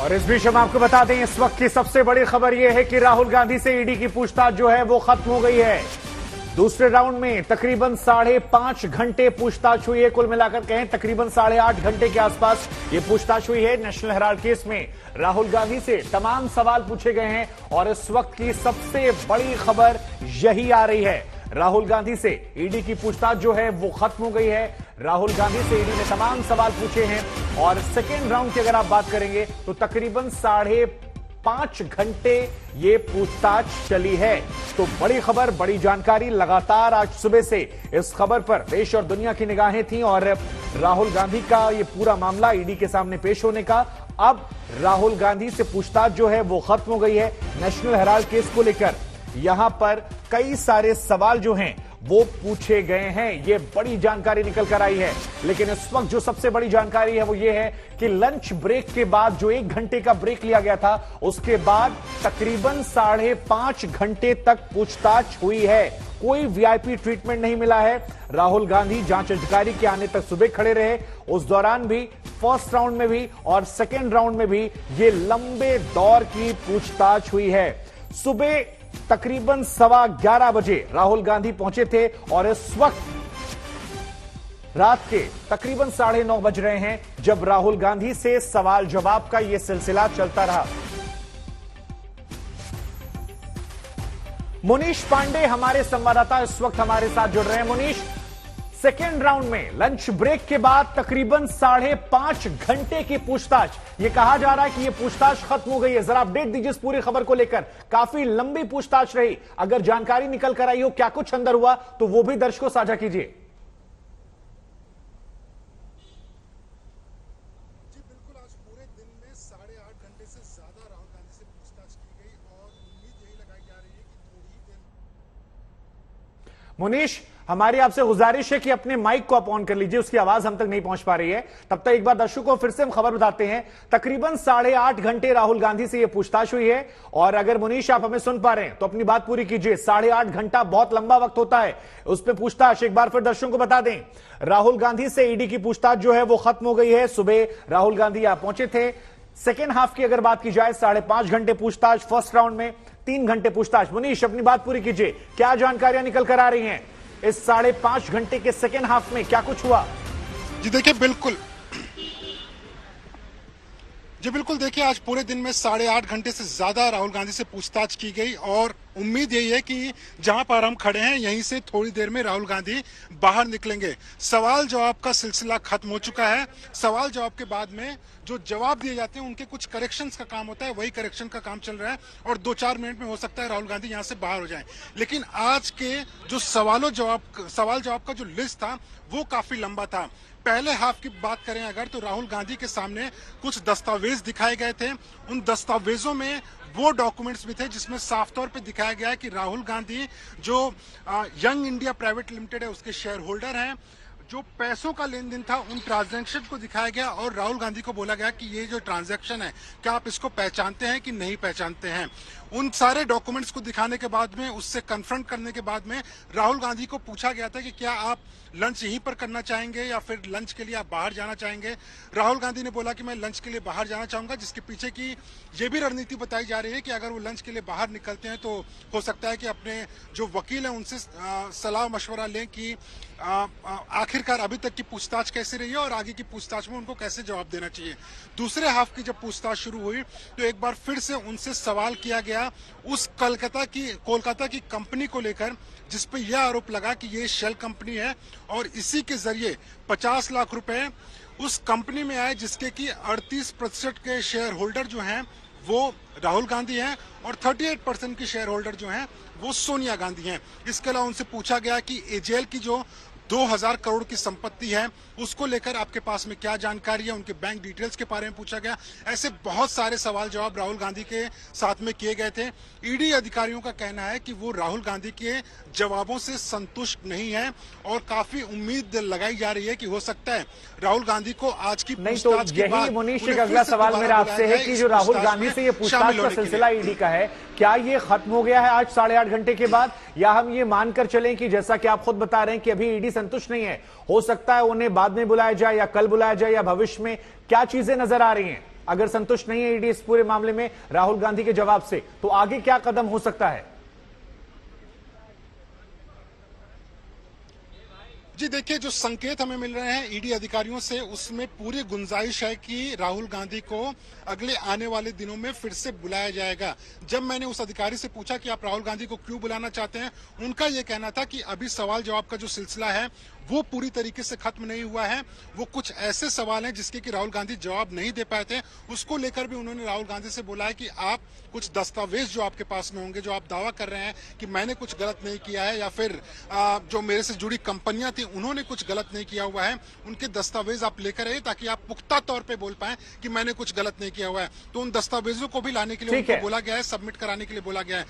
और इस बीच हम आपको बता दें, इस वक्त की सबसे बड़ी खबर यह है कि राहुल गांधी से ईडी की पूछताछ जो है वो खत्म हो गई है। दूसरे राउंड में तकरीबन 5.5 घंटे पूछताछ हुई है। कुल मिलाकर कहें तकरीबन 8.5 घंटे के आसपास ये पूछताछ हुई है। नेशनल हेराल्ड केस में राहुल गांधी से तमाम सवाल पूछे गए हैं और इस वक्त की सबसे बड़ी खबर यही आ रही है। राहुल गांधी से ईडी की पूछताछ जो है वो खत्म हो गई है। राहुल गांधी से ईडी ने तमाम सवाल पूछे हैं और सेकेंड राउंड की अगर आप बात करेंगे तो तकरीबन 5.5 घंटे ये पूछताछ चली है। तो बड़ी खबर, बड़ी जानकारी, लगातार आज सुबह से इस खबर पर देश और दुनिया की निगाहें थीं और राहुल गांधी का ये पूरा मामला ईडी के सामने पेश होने का, अब राहुल गांधी से पूछताछ जो है वो खत्म हो गई है। नेशनल हेराल्ड केस को लेकर यहां पर कई सारे सवाल जो हैं वो पूछे गए हैं। ये बड़ी जानकारी निकल कर आई है। लेकिन इस वक्त जो सबसे बड़ी जानकारी है वो ये है कि लंच ब्रेक के बाद जो 1 घंटे का ब्रेक लिया गया था, उसके बाद तकरीबन 5.5 घंटे तक पूछताछ हुई है। कोई वीआईपी ट्रीटमेंट नहीं मिला है। राहुल गांधी जांच अधिकारी के आने तक सुबह खड़े रहे। उस दौरान भी फर्स्ट राउंड में भी और सेकेंड राउंड में भी ये लंबे दौर की पूछताछ हुई है। सुबह तकरीबन 11:15 बजे राहुल गांधी पहुंचे थे और इस वक्त रात के तकरीबन 9:30 बज रहे हैं जब राहुल गांधी से सवाल जवाब का यह सिलसिला चलता रहा। मुनीश पांडे हमारे संवाददाता इस वक्त हमारे साथ जुड़ रहे हैं। मुनीश, सेकेंड राउंड में लंच ब्रेक के बाद तकरीबन 5.5 घंटे की पूछताछ, यह कहा जा रहा है कि यह पूछताछ खत्म हो गई है। जरा अपडेट दीजिए इस पूरी खबर को लेकर। काफी लंबी पूछताछ रही, अगर जानकारी निकल कर आई हो क्या कुछ अंदर हुआ तो वो भी दर्शकों साझा कीजिए। जी बिल्कुल, आज पूरे दिन में 8.5 घंटे से ज्यादा राहुल गांधी से पूछताछ की गई और उम्मीद यही लगाई जा रही है कि थोड़ी ही देर। मुनीश, हमारी आपसे गुजारिश है कि अपने माइक को आप ऑन कर लीजिए, उसकी आवाज हम तक नहीं पहुंच पा रही है। तब तक एक बार दर्शकों को फिर से हम खबर बताते हैं। तकरीबन 8.5 घंटे राहुल गांधी से यह पूछताछ हुई है और अगर मुनीश आप हमें सुन पा रहे हैं तो अपनी बात पूरी कीजिए। 8.5 घंटा बहुत लंबा वक्त होता है, उस पर पूछताछ एक बार फिर दर्शकों को बता दें। राहुल गांधी से ईडी की पूछताछ जो है वो खत्म हो गई है। सुबह राहुल गांधी यहां पहुंचे थे। सेकेंड हाफ की अगर बात की जाए 5.5 घंटे पूछताछ, फर्स्ट राउंड में 3 घंटे पूछताछ। मुनीश अपनी बात पूरी कीजिए, क्या जानकारियां निकल कर आ रही हैं इस 5.5 घंटे के सेकेंड हाफ में, क्या कुछ हुआ? जी देखिए बिल्कुल देखिए, आज पूरे दिन में 8.5 घंटे से ज्यादा राहुल गांधी से पूछताछ की गई और उम्मीद यही है कि जहां पर हम खड़े हैं यहीं से थोड़ी देर में राहुल गांधी बाहर निकलेंगे। सवाल जवाब का सिलसिला खत्म हो चुका है। सवाल जवाब के बाद में जो जवाब दिए जाते हैं उनके कुछ करेक्शंस का काम होता है, वही करेक्शन का काम चल रहा है और 2-4 मिनट में हो सकता है राहुल गांधी यहां से बाहर हो जाएं। लेकिन आज के जो सवाल जवाब का जो लिस्ट था वो काफी लंबा था। पहले हाफ की बात करें अगर तो राहुल गांधी के सामने कुछ दस्तावेज दिखाए गए थे। उन दस्तावेजों में वो डॉक्यूमेंट्स भी थे जिसमें साफ तौर पे दिखाया गया है कि राहुल गांधी जो यंग इंडिया प्राइवेट लिमिटेड है उसके शेयर होल्डर हैं। जो पैसों का लेन देन था उन ट्रांजैक्शन को दिखाया गया और राहुल गांधी को बोला गया कि ये जो ट्रांजैक्शन है क्या आप इसको पहचानते हैं कि नहीं पहचानते हैं। उन सारे डॉक्यूमेंट्स को दिखाने के बाद में, उससे कन्फ्रंट करने के बाद में राहुल गांधी को पूछा गया था कि क्या आप लंच यहीं पर करना चाहेंगे या फिर लंच के लिए आप बाहर जाना चाहेंगे। राहुल गांधी ने बोला कि मैं लंच के लिए बाहर जाना चाहूंगा, जिसके पीछे की ये भी रणनीति बताई जा रही है कि अगर वो लंच के लिए बाहर निकलते हैं तो हो सकता है कि अपने जो वकील हैं उनसे सलाह मशवरा लें कि आखिरकार अभी तक की पूछताछ कैसी रही है और आगे की पूछताछ में उनको कैसे जवाब देना चाहिए। दूसरे हाफ की जब पूछताछ शुरू हुई तो एक बार फिर से उनसे सवाल किया गया उस कोलकाता की कंपनी को लेकर जिसपे यह आरोप लगा कि ये शेल कंपनी है और इसी के जरिए 50 लाख रुपए उस कंपनी में आए जिसके कि 38% के शेयर होल्डर जो हैं वो राहुल गांधी हैं और 38% के शेयर होल्डर जो हैं वो सोनिया गांधी हैं। इसके अलावा उनसे पूछा गया कि एजेएल की जो 2000 करोड़ की संपत्ति है उसको लेकर आपके पास में क्या जानकारी है, उनके बैंक डिटेल्स के बारे में पूछा गया। ऐसे बहुत सारे सवाल जवाब राहुल गांधी के साथ में किए गए थे। ईडी अधिकारियों का कहना है कि वो राहुल गांधी के जवाबों से संतुष्ट नहीं है और काफी उम्मीद लगाई जा रही है कि हो सकता है राहुल गांधी को आज की पूछताछ के बाद। मुनीश, एक अगला सवाल मेरा आपसे है कि जो राहुल गांधी से ये पूछताछ का सिलसिला ईडी का है, क्या ये खत्म हो गया है आज 8.5 घंटे के बाद, या हम ये मानकर चलें कि जैसा कि आप खुद बता रहे हैं कि अभी ईडी संतुष्ट नहीं है, हो सकता है उन्हें बाद में बुलाया जाए या कल बुलाया जाए या भविष्य में, क्या चीजें नजर आ रही हैं? अगर संतुष्ट नहीं है ईडी इस पूरे मामले में राहुल गांधी के जवाब से, तो आगे क्या कदम हो सकता है? जी देखिए, जो संकेत हमें मिल रहे हैं ईडी अधिकारियों से, उसमें पूरी गुंजाइश है कि राहुल गांधी को अगले आने वाले दिनों में फिर से बुलाया जाएगा। जब मैंने उस अधिकारी से पूछा कि आप राहुल गांधी को क्यों बुलाना चाहते हैं, उनका यह कहना था कि अभी सवाल जवाब का जो सिलसिला है वो पूरी तरीके से खत्म नहीं हुआ है। वो कुछ ऐसे सवाल हैं जिसके कि राहुल गांधी जवाब नहीं दे पाए थे, उसको लेकर भी उन्होंने राहुल गांधी से बोला है कि आप कुछ दस्तावेज जो आपके पास में होंगे, जो आप दावा कर रहे हैं कि मैंने कुछ गलत नहीं किया है या फिर जो मेरे से जुड़ी कंपनियां थी उन्होंने कुछ गलत नहीं किया हुआ है, उनके दस्तावेज आप लेकर आइए ताकि आप पुख्ता तौर पे बोल पाए कि मैंने कुछ गलत नहीं किया हुआ है। तो उन दस्तावेजों को भी लाने के लिए उनको बोला गया है, सबमिट कराने के लिए बोला गया है।